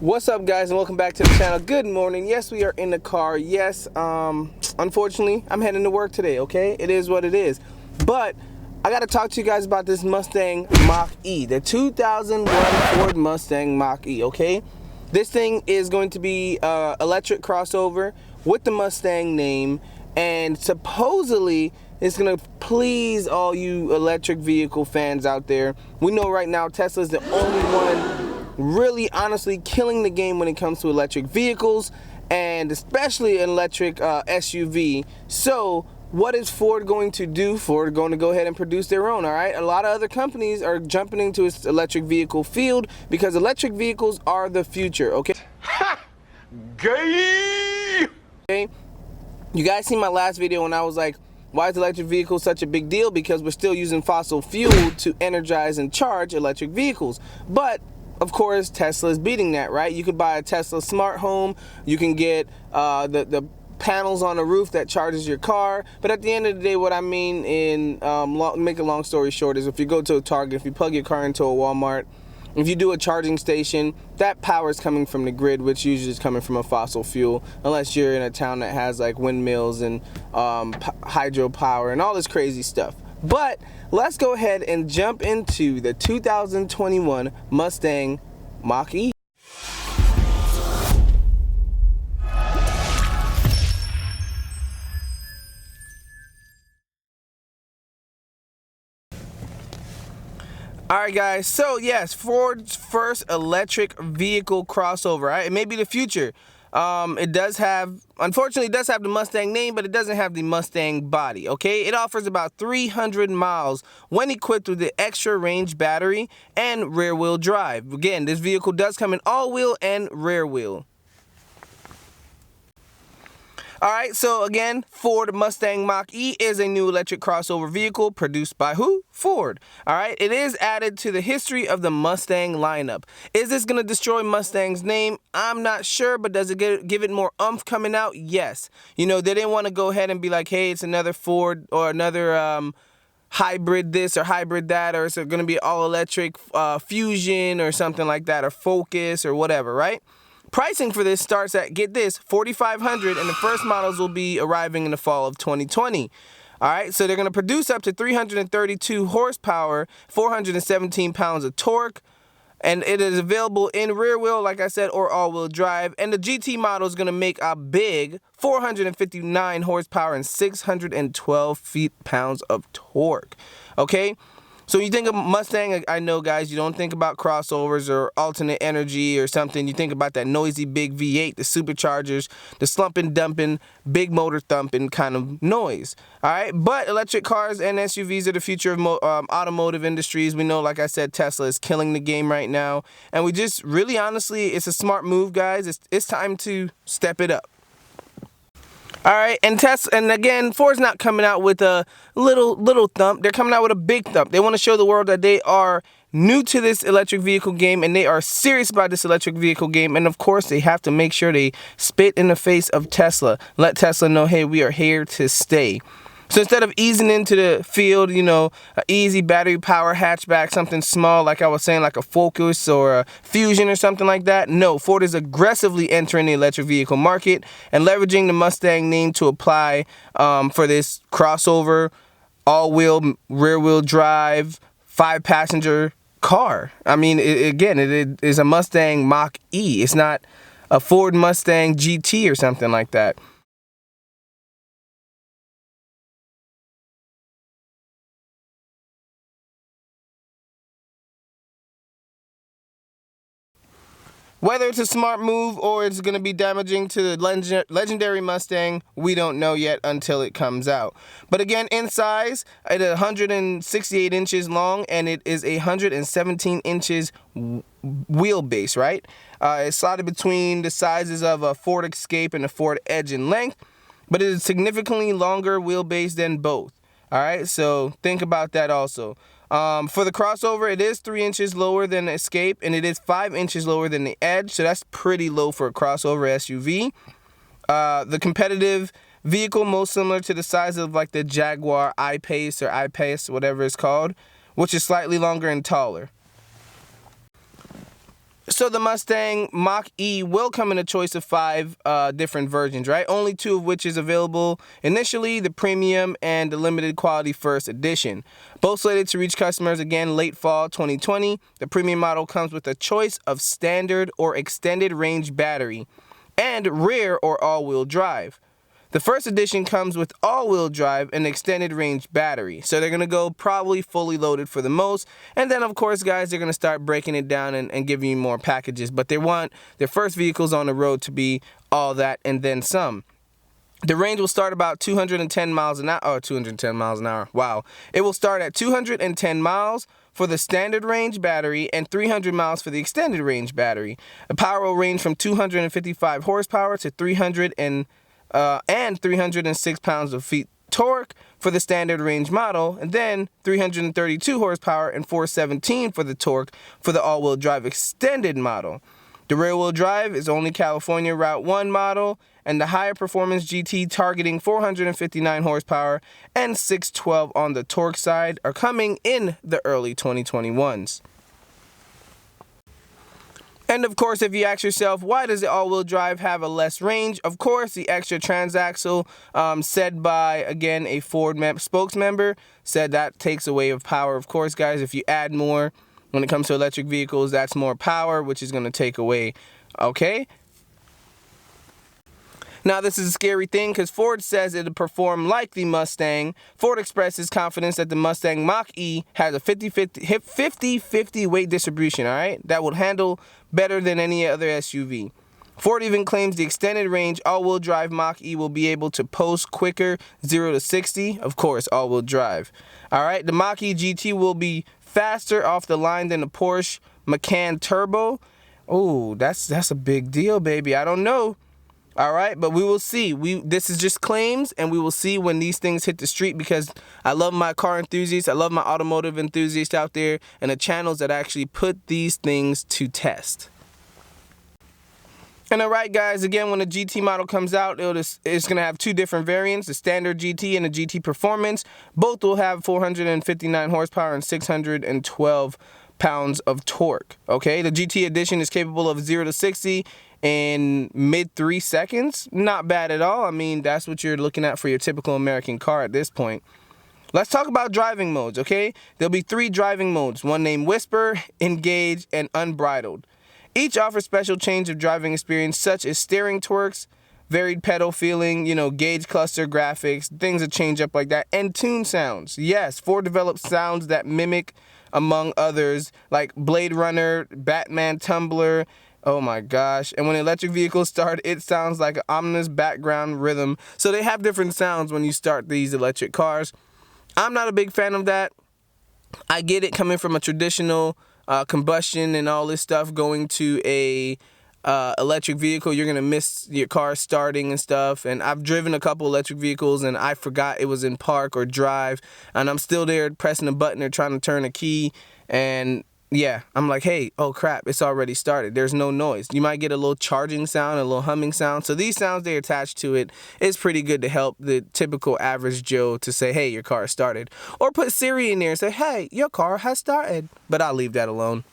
What's up, guys, and welcome back to the channel. Good morning. Yes, we are in the car. Yes, unfortunately I'm heading to work today. Okay, it is what it is, but I got to talk to you guys about this Mustang Mach-E, the 2001 Ford Mustang Mach-E. Okay, this thing is going to be electric crossover with the Mustang name, and supposedly it's gonna please all you electric vehicle fans out there. We know right now Tesla's the only one really honestly killing the game when it comes to electric vehicles, and especially an electric SUV. So what is Ford going to do? Ford going to go ahead and produce their own. All right, a lot of other companies are jumping into its electric vehicle field because electric vehicles are the future. Okay. Gay. Okay, you guys seen my last video when I was like, why is electric vehicles such a big deal? Because we're still using fossil fuel to energize and charge electric vehicles. But of course, Tesla is beating that, right? You could buy a Tesla smart home. You can get the panels on the roof that charges your car. But at the end of the day, what I mean, make a long story short, is if you go to a Target, if you plug your car into a Walmart, if you do a charging station, that power is coming from the grid, which usually is coming from a fossil fuel, unless you're in a town that has like windmills and hydropower and all this crazy stuff. But let's go ahead and jump into the 2021 Mustang Mach-E. Alright guys, so yes, Ford's first electric vehicle crossover, right? It may be the future. It does have, unfortunately, it does have the Mustang name, but it doesn't have the Mustang body, okay? It offers about 300 miles when equipped with the extra range battery and rear wheel drive. Again, this vehicle does come in all wheel and rear wheel. Alright, so again, Ford Mustang Mach-E is a new electric crossover vehicle produced by who? Ford. Alright, it is added to the history of the Mustang lineup. Is this going to destroy Mustang's name? I'm not sure, but does it give it more oomph coming out? Yes. You know, they didn't want to go ahead and be like, hey, it's another Ford or another hybrid this or hybrid that, or it's going to be all electric Fusion or something like that, or Focus or whatever, right? Pricing for this starts at, get this, $4,500, and the first models will be arriving in the fall of 2020. All right, so they're going to produce up to 332 horsepower, 417 pounds of torque, and it is available in rear wheel, like I said, or all-wheel drive. And the GT model is going to make a big 459 horsepower and 612 pounds of torque. Okay. So you think of Mustang, I know guys, you don't think about crossovers or alternate energy or something. You think about that noisy big V8, the superchargers, the slumping, dumping, big motor thumping kind of noise. All right, but electric cars and SUVs are the future of automotive industries. We know, like I said, Tesla is killing the game right now. And we just really honestly, it's a smart move, guys. It's time to step it up. All right, and again, Ford's not coming out with a little thump. They're coming out with a big thump. They want to show the world that they are new to this electric vehicle game and they are serious about this electric vehicle game. And of course, they have to make sure they spit in the face of Tesla. Let Tesla know, hey, we are here to stay. So instead of easing into the field, you know, an easy battery power hatchback, something small, like I was saying, like a Focus or a Fusion or something like that, no, Ford is aggressively entering the electric vehicle market and leveraging the Mustang name to apply for this crossover, all-wheel, rear-wheel drive, 5-passenger car. I mean, it is a Mustang Mach-E. It's not a Ford Mustang GT or something like that. Whether it's a smart move or it's going to be damaging to the legendary Mustang, we don't know yet until it comes out. But again, in size, it is 168 inches long and it is 117 inches wheelbase, right? It's slotted between the sizes of a Ford Escape and a Ford Edge in length, but it is significantly longer wheelbase than both. All right, so think about that also. For the crossover, it is 3 inches lower than the Escape, and it is 5 inches lower than the Edge, so that's pretty low for a crossover SUV. The competitive vehicle, most similar to the size of like the Jaguar I-Pace or I-Pace, whatever it's called, which is slightly longer and taller. So the Mustang Mach-E will come in a choice of 5 different versions, right? Only 2 of which is available initially, the Premium and the Limited Quality First Edition. Both slated to reach customers again late fall 2020. The Premium model comes with a choice of standard or extended range battery and rear or all-wheel drive. The first edition comes with all-wheel drive and extended range battery. So they're going to go probably fully loaded for the most. And then, of course, guys, they're going to start breaking it down and giving you more packages. But they want their first vehicles on the road to be all that and then some. The range will start about 210 miles an hour. Oh, 210 miles an hour. Wow. It will start at 210 miles for the standard range battery and 300 miles for the extended range battery. The power will range from 255 horsepower to 306 pounds of feet torque for the standard range model, and then 332 horsepower and 417 for the torque for the all-wheel drive extended model. The rear-wheel drive is only California Route 1 model, and the higher performance GT targeting 459 horsepower and 612 on the torque side are coming in the early 2021s. And of course, if you ask yourself, why does the all-wheel drive have a less range? Of course, the extra transaxle, said by, again, a Ford spokesmember, said that takes away of power. Of course, guys, if you add more when it comes to electric vehicles, that's more power, which is going to take away, okay? Now, this is a scary thing because Ford says it'll perform like the Mustang. Ford expresses confidence that the Mustang Mach-E has a 50-50 weight distribution, all right? That will handle better than any other SUV. Ford even claims the extended range all-wheel drive Mach-E will be able to post quicker 0 to 60, of course, all-wheel drive. All right, the Mach-E GT will be faster off the line than the Porsche Macan Turbo. Oh, that's a big deal, baby. I don't know. All right, but we will see. This is just claims, and we will see when these things hit the street, because I love my car enthusiasts, I love my automotive enthusiasts out there, and the channels that actually put these things to test. And alright, guys, again, when the GT model comes out, it's going to have 2 different variants, the standard GT and the GT Performance. Both will have 459 horsepower and 612 pounds of torque. Okay, the GT edition is capable of 0 to 60 in mid 3 seconds. Not bad at all. I mean, that's what you're looking at for your typical American car at this point. Let's talk about driving modes, okay? There'll be 3 driving modes, one named Whisper, Engage, and Unbridled. Each offers special change of driving experience, such as steering torques, varied pedal feeling, gauge cluster graphics, things that change up like that, and tune sounds. Yes, Ford developed sounds that mimic, among others, like Blade Runner, Batman Tumbler. Oh my gosh. And when electric vehicles start, it sounds like an ominous background rhythm. So they have different sounds when you start these electric cars. I'm not a big fan of that. I get it, coming from a traditional combustion and all this stuff, going to a electric vehicle, you're gonna miss your car starting and stuff. And I've driven a couple electric vehicles and I forgot it was in park or drive, and I'm still there pressing a button or trying to turn a key, and yeah, I'm like, hey, oh crap, it's already started. There's no noise. You might get a little charging sound, a little humming sound. So these sounds they attach to it is pretty good to help the typical average Joe to say, hey, your car started. Or put Siri in there and say, hey, your car has started. But I'll leave that alone.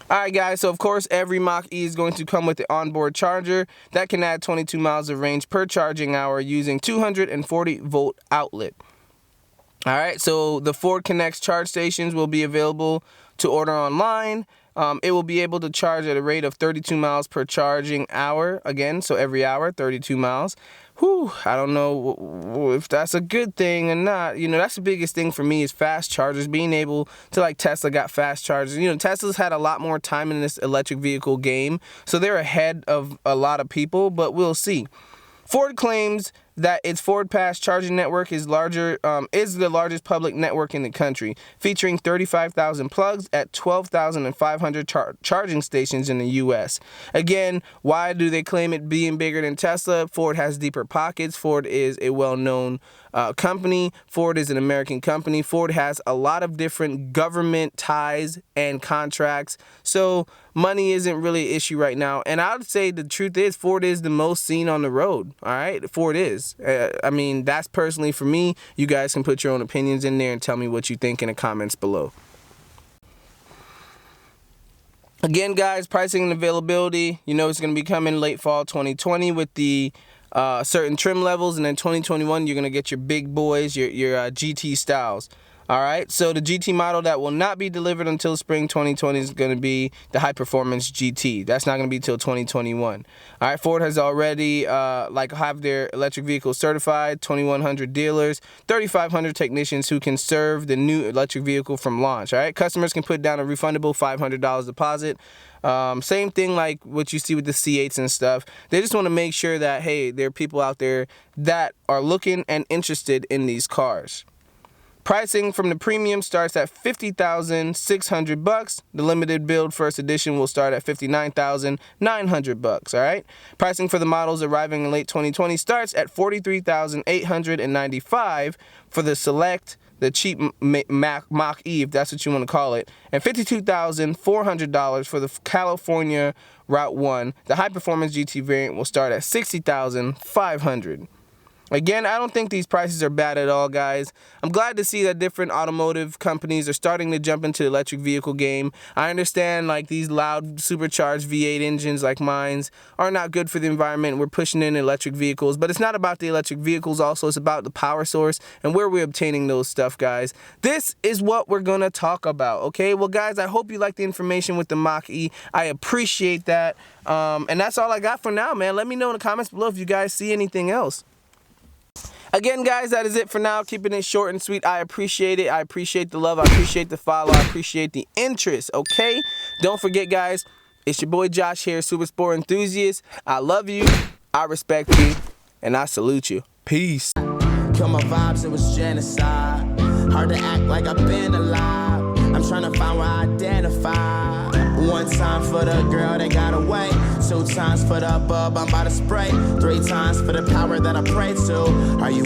Alright guys, so of course every Mach-E is going to come with the onboard charger that can add 22 miles of range per charging hour using 240 volt outlet. Alright, so the Ford Connect's charge stations will be available to order online. It will be able to charge at a rate of 32 miles per charging hour. Again, so every hour, 32 miles. Whew, I don't know if that's a good thing or not. That's the biggest thing for me is fast chargers. Being able to, like Tesla got fast chargers. Tesla's had a lot more time in this electric vehicle game, so they're ahead of a lot of people, but we'll see. Ford claims that its Ford Pass charging network is the largest public network in the country, featuring 35,000 plugs at 12,500 charging stations in the U.S. Again, why do they claim it being bigger than Tesla? Ford has deeper pockets. Ford is a well-known company. Ford is an American company. Ford has a lot of different government ties and contracts, so money isn't really an issue right now. And I would say the truth is Ford is the most seen on the road. All right, Ford is. I mean, that's personally for me. You guys can put your own opinions in there and tell me what you think in the comments below. Again, guys, pricing and availability, you know it's going to be coming late fall 2020 with the certain trim levels, and then 2021 you're going to get your big boys, your GT styles. All right, so the GT model that will not be delivered until spring 2020 is going to be the high performance GT. That's not going to be till 2021. All right, Ford has already have their electric vehicles certified, 2,100 dealers, 3,500 technicians who can serve the new electric vehicle from launch. All right, customers can put down a refundable $500 deposit. Same thing like what you see with the C8s and stuff. They just want to make sure that, hey, there are people out there that are looking and interested in these cars. Pricing from the premium starts at $50,600. The limited build first edition will start at $59,900. All right. Pricing for the models arriving in late 2020 starts at $43,895 for the select, the cheap Mach-E, if that's what you want to call it, and $52,400 for the California Route 1. The high performance GT variant will start at $60,500. Again, I don't think these prices are bad at all, guys. I'm glad to see that different automotive companies are starting to jump into the electric vehicle game. I understand like these loud supercharged V8 engines like mine's are not good for the environment. We're pushing in electric vehicles, but it's not about the electric vehicles also. It's about the power source and where we're obtaining those stuff, guys. This is what we're going to talk about, okay? Well, guys, I hope you like the information with the Mach-E. I appreciate that. And that's all I got for now, man. Let me know in the comments below if you guys see anything else. Again, guys, that is it for now. Keeping it short and sweet. I appreciate it. I appreciate the love. I appreciate the follow. I appreciate the interest, okay? Don't forget, guys, it's your boy Josh here, Super Sport Enthusiast. I love you, I respect you, and I salute you. Peace. Kill my vibes, it was genocide. Hard to act like I've been alive. I'm trying to find where I identify. One time for the girl that got away. 2 times for the bub I'm about to spray. 3 times for the power that I pray to. Are you